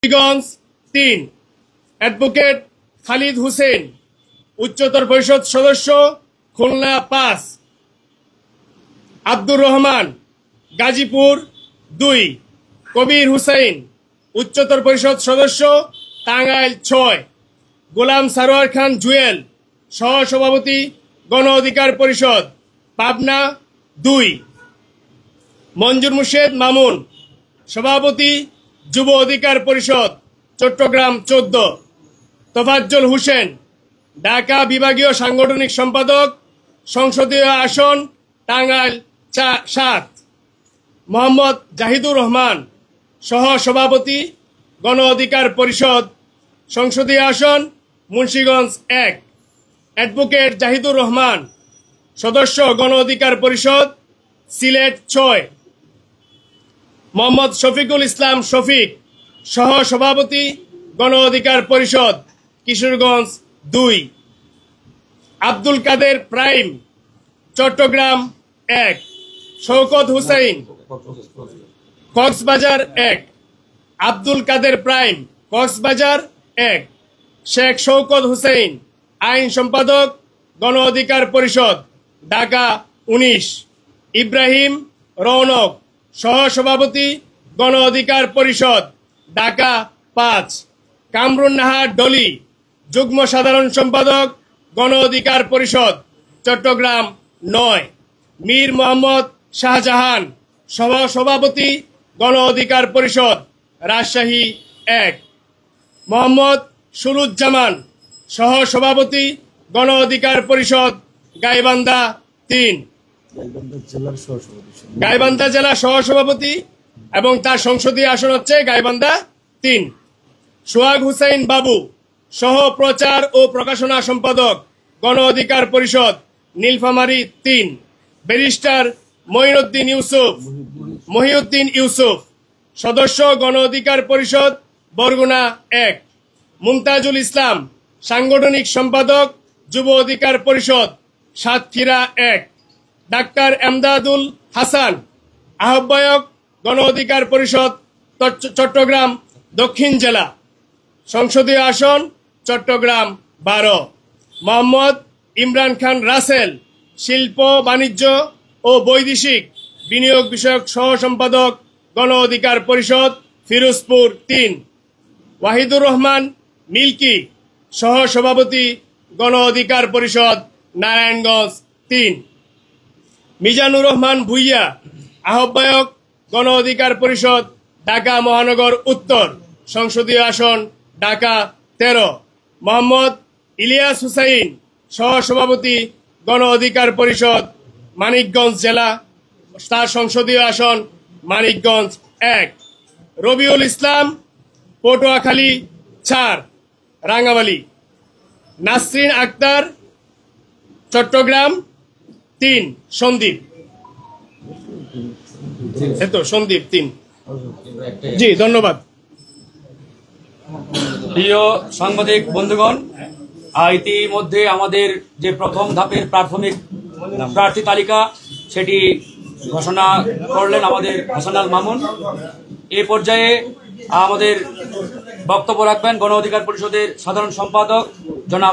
Munshiganj ৩, advocate Khalid Hossain, উচ্চতর পরিষদ সদস্য, খুলনা ৫। আব্দুর রহমান, গাজীপুর ২। কবির হুসাইন, উচ্চতর পরিষদ সদস্য, টাঙ্গাইল ৬। গোলাম সারোয়ার খান জুয়েল, সহসভাপতি, গণ অধিকার পরিষদ, পাবনা ২। মঞ্জুর মুর্শেদ মামুন, সভাপতি, যুব অধিকার পরিষদ, চট্টগ্রাম ১৪। তোফাজ্জল হোসেন, ঢাকা বিভাগীয় সাংগঠনিক সম্পাদক, সংসদীয় আসন, টাঙ্গাইল ৭। মোহাম্মদ জাহিদুর রহমান, সহসভাপতি, গণ অধিকার পরিষদ, সংসদীয় আসন, মুন্সিগঞ্জ ১। অ্যাডভোকেট জাহিদুর রহমান, সদস্য, গণ অধিকার পরিষদ, সিলেট ৬। মোহাম্মদ শফিকুল ইসলাম শফিক, সহসভাপতি, গণ অধিকার পরিষদ, কিশোরগঞ্জ ২। আব্দুল কাদের প্রাইম, চট্টগ্রাম ১। শওকত হুসাইন, কক্সবাজার ১। আব্দুল কাদের প্রাইম, কক্সবাজার ১। শেখ শওকত হুসাইন, আইন সম্পাদক, গণ অধিকার পরিষদ, ঢাকা ১৯। ইব্রাহিম রৌনক, সহসভাপতি, গণ অধিকার পরিষদ, ঢাকা ৫। কামরুন নাহার ডলি, যুগ্ম সাধারণ সম্পাদক, গণ অধিকার পরিষদ, চট্টগ্রাম ৯। মীর মোহাম্মদ শাহজাহান, সহসভাপতি, গণ অধিকার পরিষদ, রাজশাহী ১। মোহাম্মদ সুরুজ্জামান, সহসভাপতি, গণ অধিকার পরিষদ, গাইবান্ধা ৩। গাইবান্ধা জেলা সহসভাপতি এবং তার সংসদীয় আসন হচ্ছে গাইবান্ধা ৩। সোহাগ হুসাইন বাবু, সহ প্রচার ও প্রকাশনা সম্পাদক, গণ অধিকার পরিষদ, নীলফামারী ৩। ব্যারিস্টার মহিউদ্দিন ইউসুফ, সদস্য, গণ অধিকার পরিষদ, বরগুনা ১। মুমতাজুল ইসলাম, সাংগঠনিক সম্পাদক, যুব অধিকার পরিষদ, সাতক্ষীরা ১। ডাক্তার এমদাদুল হাসান, আহ্বায়ক, গণ অধিকার পরিষদ, চট্টগ্রাম দক্ষিণ জেলা, সংসদীয় আসন, চট্টগ্রাম ১২। মোহাম্মদ ইমরান খান রাসেল, শিল্প, বাণিজ্য ও বৈদেশিক বিনিয়োগ বিষয়ক সহ সম্পাদক, গণ অধিকার পরিষদ, ফিরোজপুর ৩। ওয়াহিদুর রহমান মিল্কি, সহ সভাপতি, গণ অধিকার পরিষদ, নারায়ণগঞ্জ ৩। মিজানুর রহমান ভুইয়া, আহ্বায়ক, গণ অধিকার পরিষদ, ঢাকা মহানগর উত্তর, সংসদীয় আসন, ঢাকা ১৩। মোহাম্মদ ইলিয়াস হুসাইন, সহসভাপতি, গণ অধিকার পরিষদ, মানিকগঞ্জ জেলা, তার সংসদীয় আসন, মানিকগঞ্জ ১। রবিউল ইসলাম, পটুয়াখালী ৪, রাঙ্গামালী। নাসরিন আক্তার, চট্টগ্রাম ৩, সন্দ্বীপ। সন্দ্বীপ ৩। জি, ধন্যবাদ। প্রিয় সাংবাদিক বন্ধুগণ, ইতিমধ্যে আমাদের যে প্রথম ধাপের প্রাথমিক প্রার্থী তালিকা সেটি ঘোষণা করলেন আমাদের হাসান আল মামুন। এ পর্যায়ে আমাদের বক্তব্য রাখবেন গণ অধিকার পরিষদের সাধারণ সম্পাদক জনাব